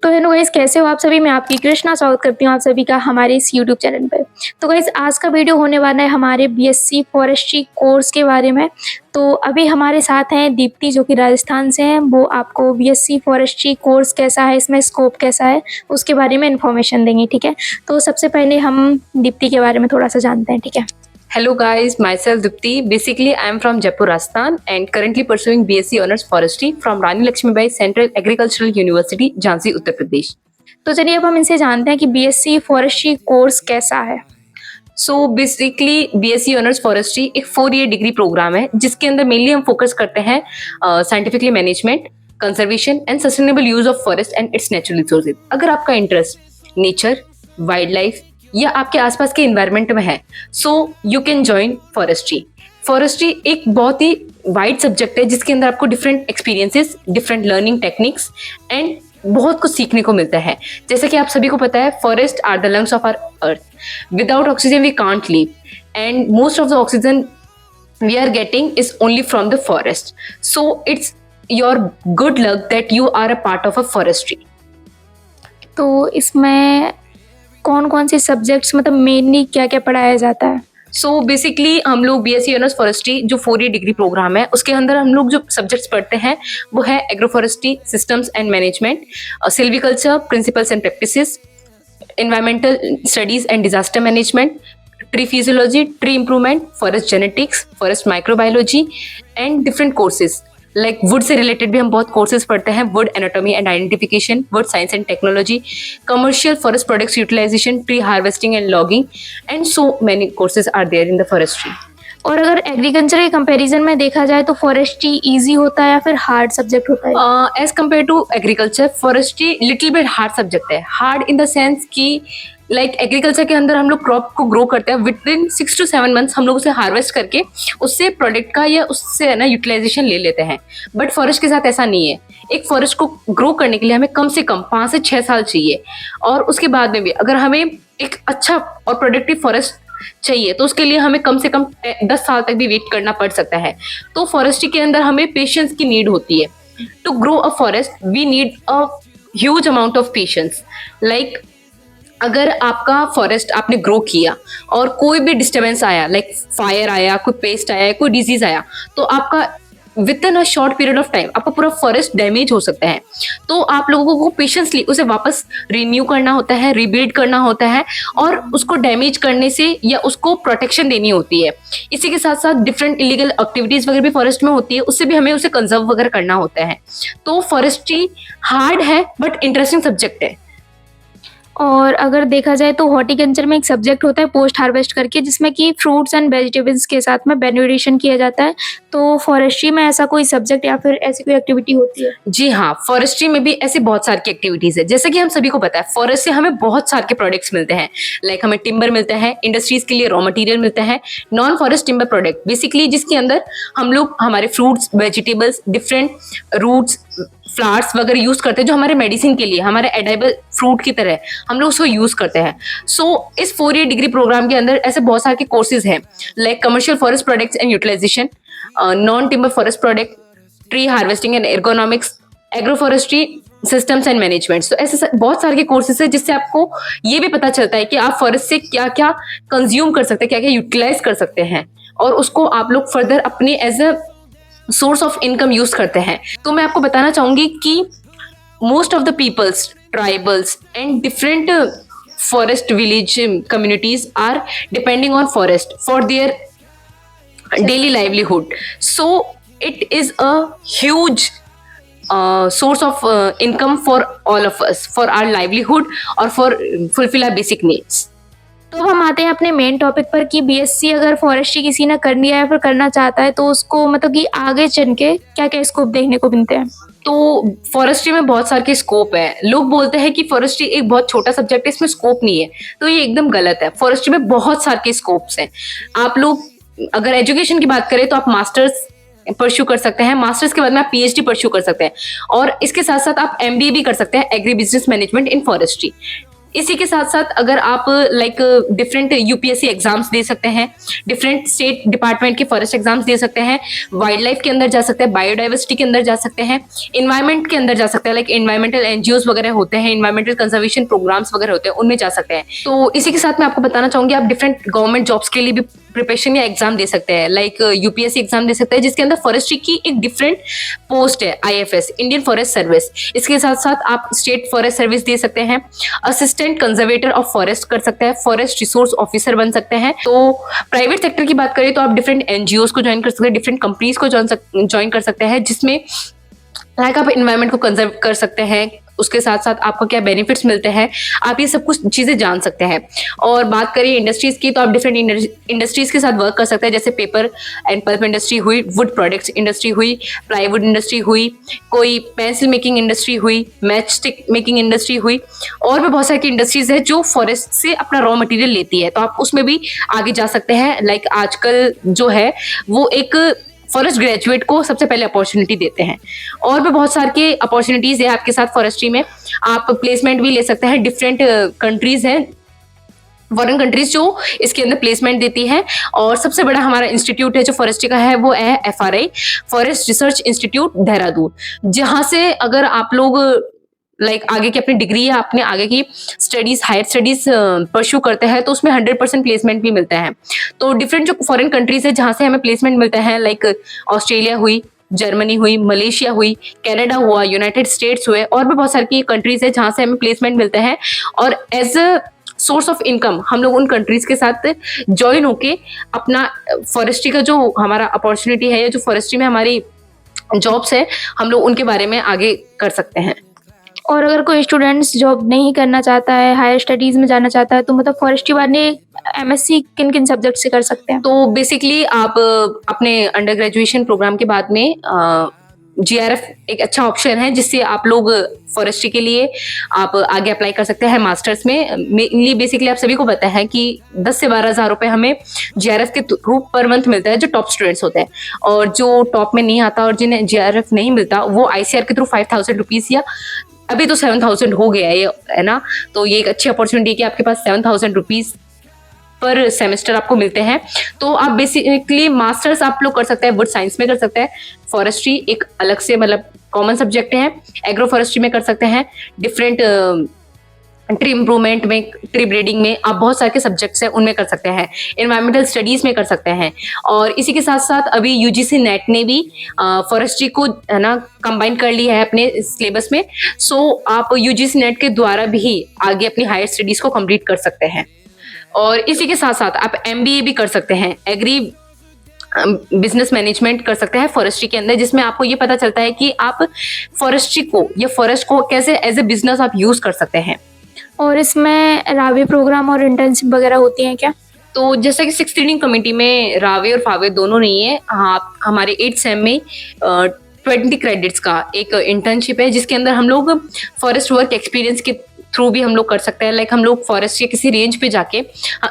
तो hello guys, कैसे हो आप सभी? मैं आपकी कृष्णा स्वागत करती हूँ आप सभी का हमारे इस यूट्यूब चैनल पे। तो गाइस, आज का वीडियो होने वाला है हमारे बीएससी फॉरेस्ट्री कोर्स के बारे में। तो अभी हमारे साथ हैं दीप्ति, जो कि राजस्थान से हैं। वो आपको बीएससी फॉरेस्ट्री कोर्स कैसा है, इसमें स्कोप कैसा है, उसके बारे में इन्फॉर्मेशन देंगी। ठीक है, तो सबसे पहले हम दीप्ति के बारे में थोड़ा सा जानते हैं। ठीक है। Hello guys, myself Dipti. Basically, I am from Jaipur, Rajasthan and currently pursuing BSc Honours Forestry from Rani Lakshmibai Central Agricultural University, Jhansi, Uttar प्रदेश। तो चलिए अब हम इनसे जानते हैं कि बीएससी फॉरेस्ट्री कोर्स कैसा है। So basically BSc Honours Forestry एक 4 ईयर डिग्री प्रोग्राम है जिसके अंदर मेनली हम फोकस करते हैं scientifically management, conservation and sustainable use of forest and it's natural resources. अगर आपका इंटरेस्ट नेचर, वाइल्ड लाइफ या आपके आसपास के एनवायरनमेंट में है, so you can join forestry. Forestry एक बहुत ही वाइड सब्जेक्ट है जिसके अंदर आपको different experiences, different learning techniques and बहुत कुछ सीखने को मिलता है। जैसे कि आप सभी को पता है, forest are the lungs of our earth. Without oxygen we can't live and most of the oxygen we are getting is only from the forest. So it's your good luck that you are a part of a forestry. तो इसमें कौन कौन से subjects, मतलब mainly क्या क्या पढ़ाया जाता है? सो बेसिकली हम लोग BSc ऑनर्स फॉरेस्ट्री जो 4 ईयर डिग्री प्रोग्राम है, उसके अंदर हम लोग जो सब्जेक्ट्स पढ़ते हैं वो है agro forestry, systems and management, silviculture principles and practices, environmental studies and disaster management, tree physiology, tree improvement, forest genetics, forest microbiology and different courses like wood से रिलेटेड भी हम बहुत कोर्सेज पढ़ते हैं, wood anatomy and identification, wood science and technology, commercial forest products utilisation, tree harvesting and logging and so many courses are there in the forestry. और अगर agriculture के कंपैरिजन में देखा जाए तो फॉरेस्ट्री इजी होता है या फिर हार्ड सब्जेक्ट होता है? As compare to agriculture, forestry little bit hard subject है। हार्ड इन द सेंस कि लाइक एग्रीकल्चर के अंदर हम लोग क्रॉप को ग्रो करते हैं, विद इन 6 to 7 मंथ्स हम लोग उसे हार्वेस्ट करके उससे प्रोडक्ट का या उससे ना यूटिलाइजेशन ले लेते हैं। बट फॉरेस्ट के साथ ऐसा नहीं है। एक फॉरेस्ट को ग्रो करने के लिए हमें कम से कम 5 से 6 साल चाहिए, और उसके बाद में भी अगर हमें एक अच्छा और प्रोडक्टिव फॉरेस्ट चाहिए तो उसके लिए हमें कम से कम 10 साल तक भी वेट करना पड़ सकता है। तो फॉरेस्ट्री के अंदर हमें पेशेंस की नीड होती है। To grow a forest we need a huge amount of patience. Like अगर आपका फॉरेस्ट आपने ग्रो किया और कोई भी डिस्टर्बेंस आया, लाइक फायर आया, कोई पेस्ट आया, कोई डिजीज आया, तो आपका with in a short period of time आपका पूरा फॉरेस्ट डैमेज हो सकता है। तो आप लोगों को पेशेंसली उसे वापस रिन्यू करना होता है, रिबिल्ड करना होता है, और उसको डैमेज करने से या उसको प्रोटेक्शन देनी होती है। इसी के साथ साथ डिफरेंट इलीगल एक्टिविटीज वगैरह भी फॉरेस्ट में होती है, उससे भी हमें उसे कंजर्व वगैरह करना होता है। तो फॉरेस्ट्री हार्ड है बट इंटरेस्टिंग सब्जेक्ट है। और अगर देखा जाए तो हॉर्टिकल्चर में एक सब्जेक्ट होता है पोस्ट हार्वेस्ट करके, जिसमें कि फ्रूट्स एंड वेजिटेबल्स के साथ में बेन्यूरेशन किया जाता है। तो फॉरेस्ट्री में ऐसा कोई सब्जेक्ट या फिर ऐसी कोई एक्टिविटी होती है? जी हाँ, फॉरेस्ट्री में भी ऐसे बहुत सारी एक्टिविटीज है। जैसे कि हम सभी को पता है, फॉरेस्ट से हमें बहुत सारे के प्रोडक्ट्स मिलते हैं। लाइक हमें टिम्बर मिलता है, इंडस्ट्रीज के लिए रॉ मटेरियल मिलता है, non forest timber product basically जिसके अंदर हम लोग हमारे fruits, vegetables, different roots, flowers वगैरह यूज करते हैं, जो हमारे मेडिसिन के लिए, हमारे एडाइबल फ्रूट की तरह हम लोग उसको यूज करते हैं। सो इस 4 ईयर डिग्री प्रोग्राम के अंदर ऐसे बहुत सारे कोर्सेज हैं, like commercial forest products and utilisation, non timber forest product, tree harvesting and ergonomics, agro forestry, systems and management. तो ऐसे बहुत सारे के कोर्सेज है जिससे आपको ये भी पता चलता है कि आप फॉरेस्ट से क्या क्या कंज्यूम कर सकते हैं, क्या क्या यूटिलाइज कर सकते हैं, और उसको आप लोग फर्दर अपने as a source of income use करते हैं। तो मैं आपको बताना चाहूंगी कि most of the peoples, tribals and different forest village communities are depending on forest for their daily livelihood. So it is a huge source of income for all of us, for our livelihood or for fulfill our basic needs. तो अब हम आते हैं अपने main topic पर कि BSc अगर forestry किसी ने करनी है या फिर करना चाहता है तो उसको मतलब कि आगे चल के क्या क्या स्कोप देखने को मिलते हैं? तो फॉरेस्ट्री में बहुत सारे के स्कोप है। लोग बोलते हैं कि फॉरेस्ट्री एक बहुत छोटा सब्जेक्ट है, इसमें स्कोप नहीं है, तो ये एकदम गलत है। फॉरेस्ट्री में बहुत सारे के स्कोप्स हैं। आप लोग अगर एजुकेशन की बात करें तो आप मास्टर्स परस्यू कर सकते हैं, मास्टर्स के बाद में आप PhD परस्यू कर सकते हैं, और इसके साथ साथ आप MBA भी कर सकते हैं, agri business management in forestry. इसी के साथ साथ अगर आप लाइक डिफरेंट यूपीएससी एग्जाम्स दे सकते हैं, डिफरेंट स्टेट डिपार्टमेंट के फॉरेस्ट एग्जाम्स दे सकते हैं, वाइल्ड लाइफ के अंदर जा सकते हैं, बायोडाइवर्सिटी के अंदर जा सकते हैं, इन्वायरमेंट के अंदर जा सकते हैं, लाइक इन्वायरमेंटल एनजीओज वगैरह होते हैं, इन्वायरमेंटल कंजर्वेशन प्रोग्राम्स वगैरह होते हैं, उनमें जा सकते हैं। तो इसी के साथ मैं आपको बताना चाहूंगी आप डिफरेंट गवर्नमेंट जॉब्स के लिए भी प्रिपरेशन या एग्जाम दे सकते हैं, लाइक यूपीएससी एग्जाम दे सकते हैं जिसके अंदर फॉरेस्ट्री की एक डिफरेंट पोस्ट है, आईएफएस, इंडियन फॉरेस्ट सर्विस। इसके साथ साथ आप स्टेट फॉरेस्ट सर्विस दे सकते हैं, असिस्टेंट कंजर्वेटर ऑफ फॉरेस्ट कर सकते हैं, फॉरेस्ट रिसोर्स ऑफिसर बन सकते हैं। तो प्राइवेट सेक्टर की बात करें तो आप डिफरेंट एनजीओज को ज्वाइन कर सकते हैं, डिफरेंट कंपनीज को ज्वाइन कर सकते हैं, जिसमें लाइक आप इन्वायरमेंट को कंजर्व कर सकते हैं, उसके साथ साथ आपको क्या बेनिफिट्स मिलते हैं, आप ये सब कुछ चीजें जान सकते हैं। और बात करें इंडस्ट्रीज की तो आप डिफरेंट इंडस्ट्रीज के साथ वर्क कर सकते हैं, जैसे पेपर एंड पल्प इंडस्ट्री हुई, वुड प्रोडक्ट्स इंडस्ट्री हुई, प्लाईवुड इंडस्ट्री हुई, कोई पेंसिल मेकिंग इंडस्ट्री हुई, मैच स्टिक मेकिंग इंडस्ट्री हुई, और भी बहुत सारी इंडस्ट्रीज है जो फॉरेस्ट से अपना रॉ मटेरियल लेती है, तो आप उसमें भी आगे जा सकते हैं। लाइक आजकल जो है वो एक फॉरेस्ट ग्रेजुएट को सबसे पहले अपॉर्चुनिटी देते हैं, और भी बहुत सारी अपॉर्चुनिटीज है आपके साथ फॉरेस्ट्री में। आप प्लेसमेंट भी ले सकते हैं, डिफरेंट कंट्रीज हैं, फॉरेन कंट्रीज जो इसके अंदर प्लेसमेंट देती है। और सबसे बड़ा हमारा इंस्टीट्यूट है जो फॉरेस्ट्री का है वो है FRI, forest research institute Dehradun, जहां से अगर आप लोग लाइक आगे की अपनी डिग्री या अपने आगे की स्टडीज, हायर स्टडीज परस्यू करते हैं तो उसमें 100% प्लेसमेंट भी मिलता है। तो डिफरेंट जो फॉरेन कंट्रीज है जहां से हमें प्लेसमेंट मिलता है, लाइक ऑस्ट्रेलिया हुई, जर्मनी हुई, मलेशिया हुई, कनाडा हुआ, यूनाइटेड स्टेट्स हुए, और भी बहुत सारी कंट्रीज है जहां से हमें प्लेसमेंट मिलता है। और as a source of income हम लोग उन कंट्रीज के साथ ज्वाइन होके अपना फॉरेस्ट्री का जो हमारा अपॉर्चुनिटी है या जो फॉरेस्ट्री में हमारी जॉब्स है हम लोग उनके बारे में आगे कर सकते हैं। और अगर कोई स्टूडेंट्स जॉब नहीं करना चाहता है, हायर स्टडीज़ में जाना चाहता है, तो मतलब फॉरेस्ट्री वाले MSc किन-किन सब्जेक्ट से कर सकते हैं? तो बेसिकली आप अपने अंडर ग्रेजुएशन प्रोग्राम के बाद में GRF एक अच्छा ऑप्शन है जिससे आप लोग फॉरेस्ट्री के लिए आप आगे अप्लाई कर सकते हैं मास्टर्स में। मेनली बेसिकली आप सभी को पता है कि 10 से 12 हज़ार रुपए हमें GRF के थ्रू पर मंथ मिलता है जो टॉप स्टूडेंट्स होते हैं, और जो टॉप में नहीं आता और जिन्हें GRF नहीं मिलता वो ICR के थ्रू 5,000 रुपीज या अभी तो 7,000 हो गया है ना। तो ये एक अच्छी अपॉर्चुनिटी है कि आपके पास 7,000 रुपीज पर सेमेस्टर आपको मिलते हैं। तो आप बेसिकली मास्टर्स आप लोग कर सकते हैं, वुड साइंस में कर सकते हैं, फॉरेस्ट्री एक अलग से मतलब कॉमन सब्जेक्ट है, एग्रो फॉरेस्ट्री में कर सकते हैं, डिफरेंट ट्री इम्प्रूवमेंट में, ट्री ब्रीडिंग में, आप बहुत सारे सब्जेक्ट्स हैं उनमें कर सकते हैं, एनवायरमेंटल स्टडीज में कर सकते हैं। और इसी के साथ साथ अभी UGC नेट ने भी फॉरेस्ट्री को है ना कंबाइन कर लिया है अपने सिलेबस में। सो आप UGC नेट के द्वारा भी आगे अपनी हायर स्टडीज को कंप्लीट कर सकते हैं। और इसी के साथ साथ आप MBA भी कर सकते हैं, एग्री बिजनेस मैनेजमेंट कर सकते हैं फॉरेस्ट्री के अंदर, जिसमें आपको ये पता चलता है कि आप फॉरेस्ट्री को या फॉरेस्ट को कैसे एज ए बिजनेस आप यूज कर सकते हैं। और इसमें रावे प्रोग्राम और इंटर्नशिप वगैरह होती हैं क्या? तो जैसा कि 6th रीडिंग कमेटी में रावे और फावे दोनों नहीं है, हाँ हमारे 8th सेम में 20 क्रेडिट्स का एक इंटर्नशिप है जिसके अंदर हम लोग फॉरेस्ट वर्क एक्सपीरियंस के थ्रू भी हम लोग कर सकते हैं। लाइक हम लोग फॉरेस्ट के किसी रेंज पे जाके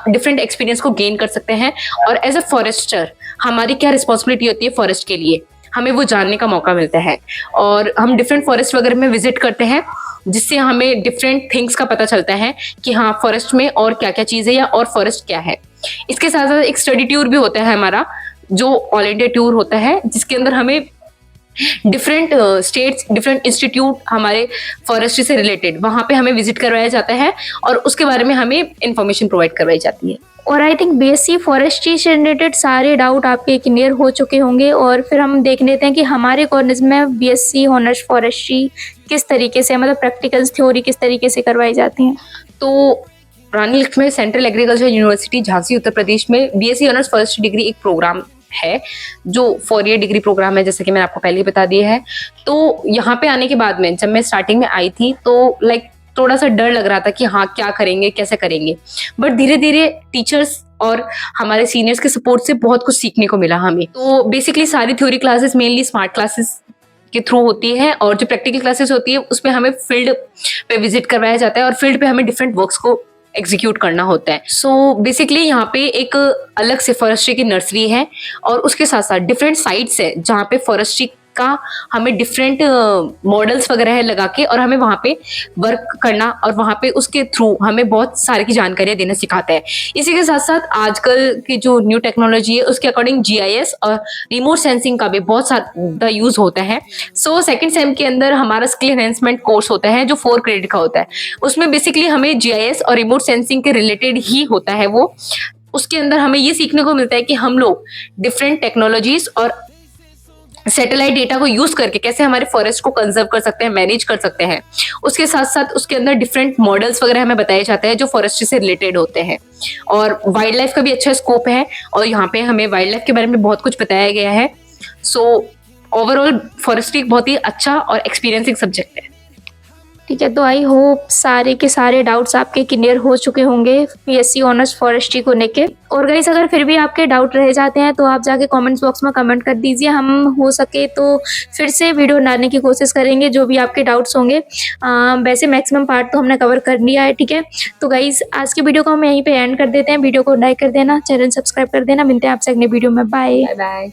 डिफरेंट एक्सपीरियंस को गेन कर सकते हैं, और एज अ फॉरेस्टर हमारी क्या रिस्पॉन्सिबिलिटी होती है फॉरेस्ट के लिए हमें वो जानने का मौका मिलता है। और हम डिफरेंट फॉरेस्ट वगैरह में विजिट करते हैं जिससे हमें डिफरेंट थिंग्स का पता चलता है कि हाँ फॉरेस्ट में और क्या क्या चीज़ है या और फॉरेस्ट क्या है। इसके साथ साथ एक स्टडी टूर भी होता है हमारा, जो ऑल इंडिया टूर होता है, जिसके अंदर हमें डिफरेंट स्टेट्स, डिफरेंट इंस्टीट्यूट हमारे फॉरेस्ट्री से रिलेटेड वहाँ पे हमें विजिट करवाया जाता है और उसके बारे में हमें इंफॉर्मेशन प्रोवाइड करवाई जाती है। और आई थिंक BSc फॉरेस्ट्री से रिलेटेड सारे डाउट आपके क्लियर हो चुके होंगे, और फिर हम देख लेते हैं कि हमारे कॉलेज में BSc ऑनर्स फॉरेस्ट्री किस तरीके से, मतलब प्रैक्टिकल्स, थ्योरी किस तरीके से करवाई जाती हैं। तो Rani Lakshmi central agriculture university Jhansi Uttar Pradesh में BSc ऑनर्स फॉरेस्ट्री डिग्री एक प्रोग्राम है जो 4 ईयर डिग्री प्रोग्राम है, जैसे कि मैंने आपको पहले ही बता दिया है। तो यहाँ पे आने के बाद में जब मैं स्टार्टिंग में आई थी तो लाइक थोड़ा सा डर लग रहा था कि हाँ क्या करेंगे, कैसे करेंगे, बट धीरे धीरे टीचर्स और हमारे सीनियर्स के सपोर्ट से बहुत कुछ सीखने को मिला हमें। तो बेसिकली सारी theory classes mainly smart classes के थ्रू होती है, और जो प्रैक्टिकल क्लासेस होती है उसमें हमें फील्ड पे विजिट करवाया जाता है और फील्ड पे हमें डिफरेंट वर्क्स को एग्जीक्यूट करना होता है। सो बेसिकली यहाँ पे एक अलग से फॉरेस्ट्री की नर्सरी है और उसके साथ साथ डिफरेंट साइट्स है जहाँ पे फॉरेस्ट्री का हमें डिफरेंट मॉडल्स वगैरह है लगा के, और हमें वहाँ पे वर्क करना, और वहाँ पे उसके थ्रू हमें बहुत सारे की जानकारियां देना सिखाता है। इसी के साथ साथ आजकल की जो न्यू टेक्नोलॉजी है उसके अकॉर्डिंग GIS और रिमोट सेंसिंग का भी बहुत सारा यूज होता है। सो सेकंड सेम के अंदर हमारा स्किल एनहेंसमेंट कोर्स होता है जो 4 क्रेडिट का होता है। उसमें बेसिकली हमें GIS और रिमोट सेंसिंग के रिलेटेड ही होता है वो। उसके अंदर हमें ये सीखने को मिलता है कि हम लोग डिफरेंट टेक्नोलॉजीज और सैटेलाइट डेटा को यूज करके कैसे हमारे फॉरेस्ट को कंजर्व कर सकते हैं, मैनेज कर सकते हैं। उसके साथ साथ उसके अंदर डिफरेंट मॉडल्स वगैरह हमें बताए जाते हैं जो फॉरेस्ट्री से रिलेटेड होते हैं, और वाइल्ड लाइफ का भी अच्छा स्कोप है, और यहाँ पे हमें वाइल्ड लाइफ के बारे में बहुत कुछ बताया गया है। सो ओवरऑल फॉरेस्ट्री एक बहुत ही अच्छा और एक्सपीरियंसिंग सब्जेक्ट है। ठीक है, तो आई होप सारे के सारे डाउट्स आपके क्लियर हो चुके होंगे BSc ऑनर्स फॉरेस्ट्री को लेके। और गाइस अगर फिर भी आपके डाउट रह जाते हैं तो आप जाके कमेंट्स बॉक्स में कमेंट कर दीजिए, हम हो सके तो फिर से वीडियो डालने की कोशिश करेंगे जो भी आपके डाउट्स होंगे। वैसे मैक्सिमम पार्ट तो हमने कवर कर लिया है। ठीक है, तो गाइस आज की वीडियो को हम यहीं पे एंड कर देते हैं। वीडियो को लाइक कर देना, चैनल सब्सक्राइब कर देना। मिलते हैं आपसे अगले वीडियो में। Bye bye bye.